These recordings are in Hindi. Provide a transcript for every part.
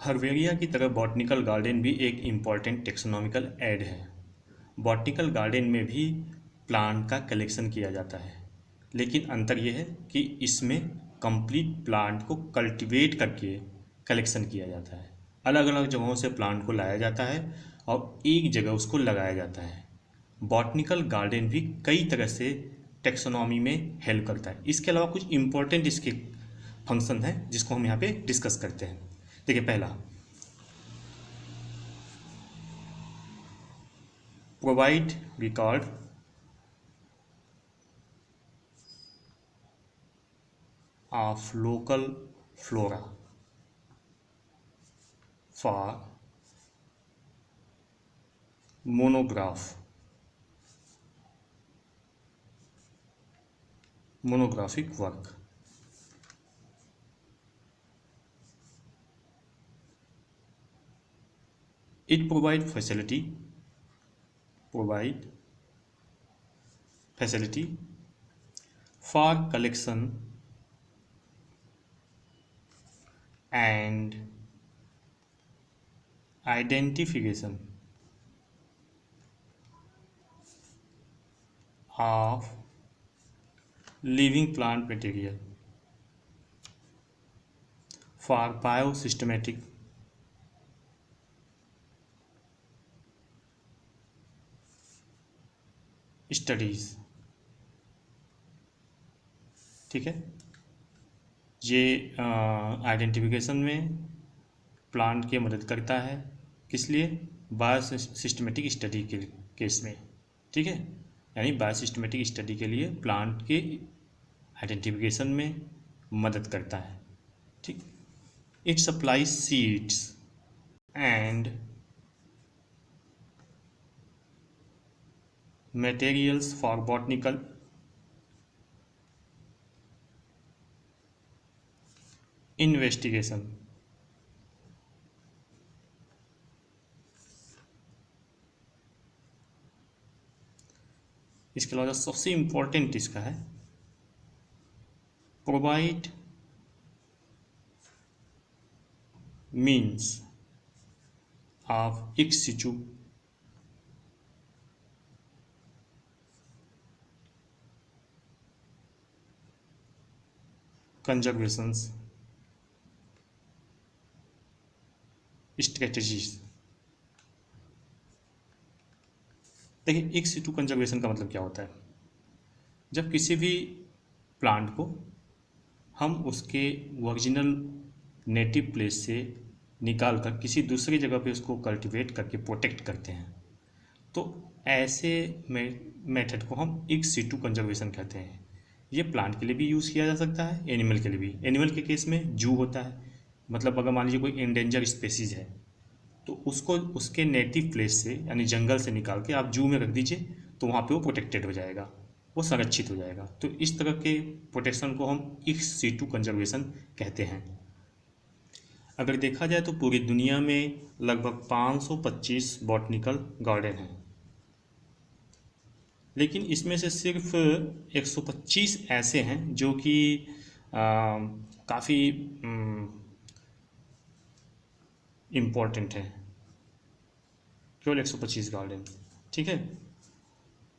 हर्बेरिया की तरह बॉटनिकल गार्डन भी एक इम्पॉर्टेंट टेक्सोनॉमिकल ऐड है। बॉटनिकल गार्डन में भी प्लांट का कलेक्शन किया जाता है, लेकिन अंतर यह है कि इसमें कंप्लीट प्लांट को कल्टीवेट करके कलेक्शन किया जाता है। अलग अलग जगहों से प्लांट को लाया जाता है और एक जगह उसको लगाया जाता है। बॉटनिकल गार्डन भी कई तरह से टेक्सोनॉमी में हेल्प करता है। इसके अलावा कुछ इम्पोर्टेंट इसके फंक्शन हैं जिसको हम यहाँ पे डिस्कस करते हैं। देखिए, पहला, provide record of local flora for monographic work. It provide facility for collection and identification of living plant material for biosystematic studies. ठीक है, ये आइडेंटिफिकेशन में प्लांट की मदद करता है। किस लिए? बायोसिस्टमेटिक स्टडी के केस में। ठीक है, यानी बायोसिस्टमेटिक स्टडी के लिए प्लांट के आइडेंटिफिकेशन में मदद करता है। ठीक, it supplies seeds and materials for botanical investigation। इसके अलावा सबसे इम्पोर्टेंट इसका है provide means of ex situ conservations strategies. देखिए, एक सिटू कंजर्वेशन का मतलब क्या होता है? जब किसी भी प्लांट को हम उसके ओरिजिनल नेटिव प्लेस से निकाल कर किसी दूसरी जगह पे उसको कल्टीवेट करके प्रोटेक्ट करते हैं, तो ऐसे मेथड को हम इन सिटू कंजर्वेशन कहते हैं। ये प्लांट के लिए भी यूज़ किया जा सकता है, एनिमल के लिए भी। एनिमल के केस में जू होता है, मतलब अगर मान लीजिए कोई इंडेंजर स्पेसीज है तो उसको उसके नेटिव प्लेस से यानी जंगल से निकाल के आप जू में रख दीजिए, तो वहाँ पे वो प्रोटेक्टेड हो जाएगा, वो संरक्षित हो जाएगा। तो इस तरह के प्रोटेक्शन को हम एक्स सिटू कंजर्वेशन कहते हैं। अगर देखा जाए तो पूरी दुनिया में लगभग 525 बॉटनिकल गार्डन हैं, लेकिन इसमें से सिर्फ 125 ऐसे हैं जो कि काफ़ी इम्पोर्टेंट हैं। केवल 125 गार्डन। ठीक है,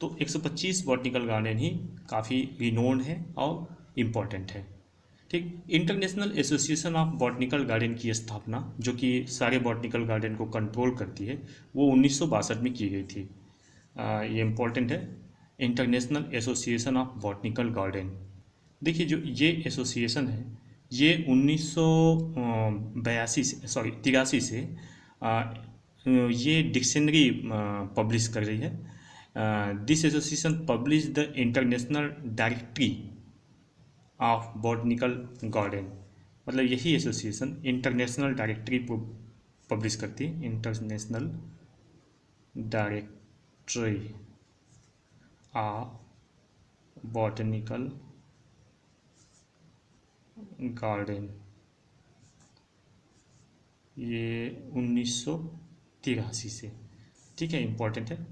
तो 125 बॉटनिकल गार्डन ही काफ़ी रिनोन्ड है और इम्पोर्टेंट है। ठीक, international association of botanical garden की स्थापना, जो कि सारे बॉटनिकल गार्डन को कंट्रोल करती है, वो 1962 में की गई थी। ये इम्पोर्टेंट है, international association of botanical garden. देखिए, जो ये एसोसिएशन है ये 1983 से ये डिक्शनरी पब्लिश कर रही है। This association publish the international directory of botanical garden. मतलब यही एसोसिएशन इंटरनेशनल डायरेक्टरी पब्लिश करती है, international directory of botanical garden. ये 1983 से। ठीक है, इम्पोर्टेंट है।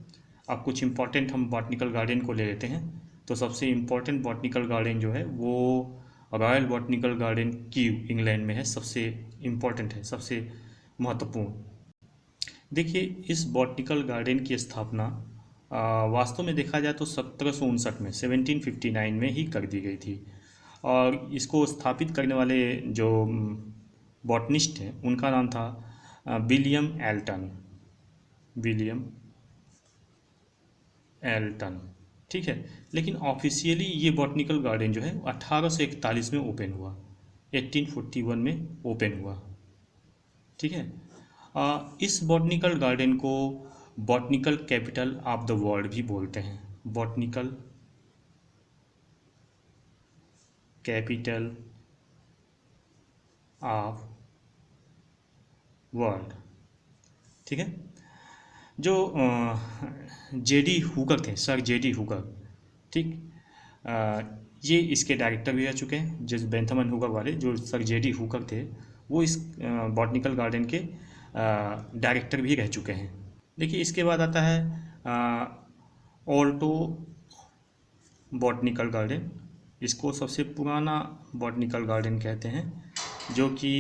अब कुछ इम्पोर्टेंट हम बॉटनिकल गार्डन को ले लेते हैं। तो सबसे इम्पोर्टेंट बॉटनिकल गार्डन जो है वो royal botanical garden Kyiv England में है, सबसे इम्पोर्टेंट है, सबसे महत्वपूर्ण। देखिए, इस बॉटनिकल गार्डन की स्थापना वास्तव में देखा जाए तो 1759 में 1759 में ही कर दी गई थी। और इसको स्थापित करने वाले जो बॉटनिस्ट हैं उनका नाम था विलियम एल्टन। विलियम एल्टन, ठीक है। लेकिन ऑफिशियली ये बॉटनिकल गार्डन जो है 1841 में ओपन हुआ, 1841 में ओपन हुआ, ठीक है। इस बॉटनिकल गार्डन को botanical capital of the world भी बोलते हैं। बॉटनिकल कैपिटल ऑफ वर्ल्ड, ठीक है। जो जेडी हुकर थे, सर जेडी हुकर, ठीक, ये इसके डायरेक्टर भी रह चुके हैं। जिस बेंथम एंड हुकर वाले जो सर जेडी हुकर थे वो इस बॉटनिकल गार्डन के डायरेक्टर भी रह चुके हैं। देखिए, इसके बाद आता है ऑल्टो बॉटनिकल गार्डन। इसको सबसे पुराना बॉटनिकल गार्डन कहते हैं, जो कि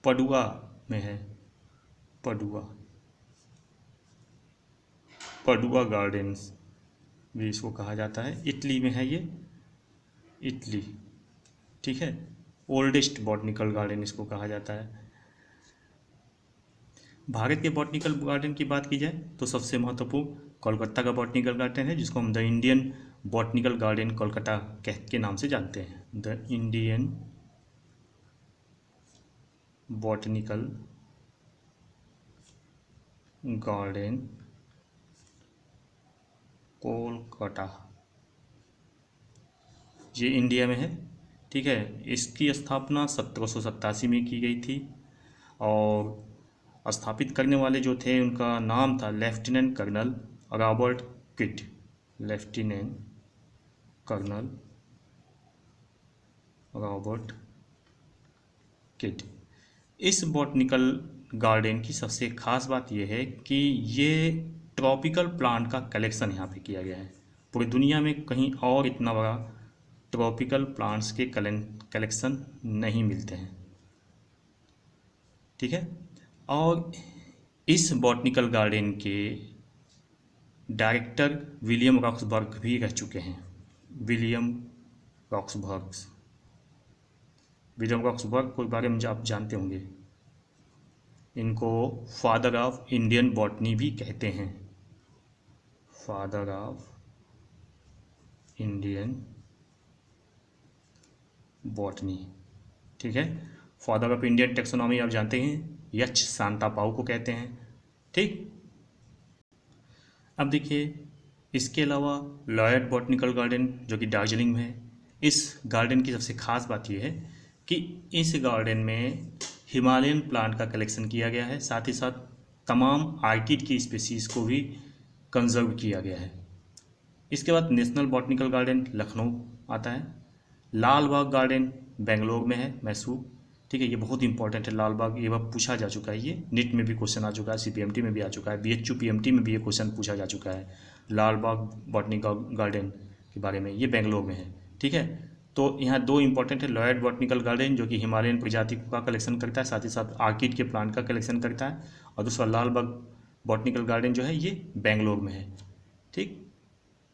पडुआ में है। पडुआ गार्डन्स भी इसको कहा जाता है। इटली में है ये, इटली, ठीक है। ओल्डेस्ट बॉटनिकल गार्डन इसको कहा जाता है। भारत के बॉटनिकल गार्डन की बात की जाए तो सबसे महत्वपूर्ण कोलकाता का बॉटनिकल गार्डन है, जिसको हम the Indian botanical garden Kolkata के नाम से जानते हैं। The Indian botanical garden Kolkata, ये इंडिया में है, ठीक है। इसकी स्थापना 1787 में की गई थी और स्थापित करने वाले जो थे उनका नाम था lieutenant colonel Robert Kyd. Lieutenant colonel Robert Kyd. इस बॉटनिकल गार्डन की सबसे खास बात यह है कि ये ट्रॉपिकल प्लांट का कलेक्शन यहाँ पे किया गया है। पूरी दुनिया में कहीं और इतना बड़ा ट्रॉपिकल प्लांट्स के कलेक्शन नहीं मिलते हैं, ठीक है। और इस बॉटनिकल गार्डन के डायरेक्टर विलियम रॉक्सबर्ग भी रह चुके हैं। विलियम रॉक्सबर्ग के बारे में आप जानते होंगे। इनको फादर ऑफ इंडियन बॉटनी भी कहते हैं। फादर ऑफ इंडियन बॉटनी, ठीक है। फादर ऑफ इंडियन टेक्सोनॉमी आप जानते हैं, एच शांतापाउ को कहते हैं, ठीक। अब देखिए, इसके अलावा लॉयड बॉटनिकल गार्डन जो कि दार्जिलिंग में है। इस गार्डन की सबसे खास बात यह है कि इस गार्डन में हिमालयन प्लांट का कलेक्शन किया गया है, साथ ही साथ तमाम आर्किड की स्पीसीज़ को भी कंजर्व किया गया है। इसके बाद नेशनल बॉटनिकल गार्डन लखनऊ आता है। लाल बाग गार्डन बेंगलोर में है, मैसूर, ठीक है। ये बहुत इंपॉर्टेंट है लाल बाग, ये बार पूछा जा चुका है, ये नीट में भी क्वेश्चन आ चुका है, CPMT में भी आ चुका है, BHU PMT में भी ये क्वेश्चन पूछा जा चुका है। लाल बाग बॉटनिकल गार्डन के बारे में, ये बेंगलोर में है, ठीक है। तो यहाँ दो इंपॉर्टेंट है, लॉयड बॉटनिकल गार्डन जो कि हिमालयन प्रजाति का कलेक्शन करता है, साथ ही साथ आर्किड के प्लांट का कलेक्शन करता है, और दूसरा लाल बाग बॉटनिकल गार्डन जो है ये बेंगलोर में है, ठीक।